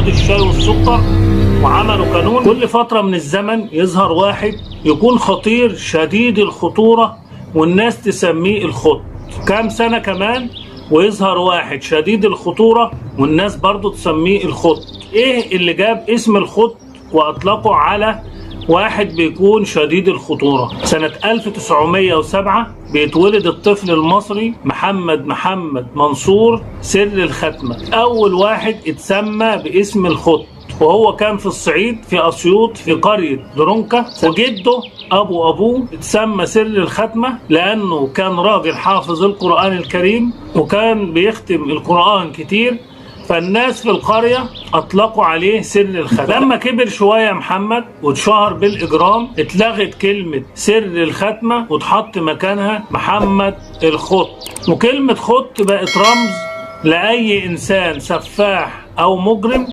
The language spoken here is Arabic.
عود الشاي والسكر وعملوا قانون كل فترة من الزمن يظهر واحد يكون خطير شديد الخطورة والناس تسميه الخط. كام سنة كمان ويظهر واحد شديد الخطورة والناس برضو تسميه الخط. ايه اللي جاب اسم الخط واطلقوا على واحد بيكون شديد الخطورة؟ سنة 1907 بيتولد الطفل المصري محمد منصور سر الختمة، أول واحد اتسمى باسم الخط، وهو كان في الصعيد في أسيوط في قرية درونكا، وجده أبوه اتسمى سر الختمة لأنه كان راجل حافظ القرآن الكريم وكان بيختم القرآن كتير، فالناس في القرية أطلقوا عليه سر الختمة. لما كبر شوية محمد واتشهر بالإجرام اتلغت كلمة سر الختمة واتحط مكانها محمد الخط، وكلمة خط بقت رمز لأي إنسان سفاح أو مجرم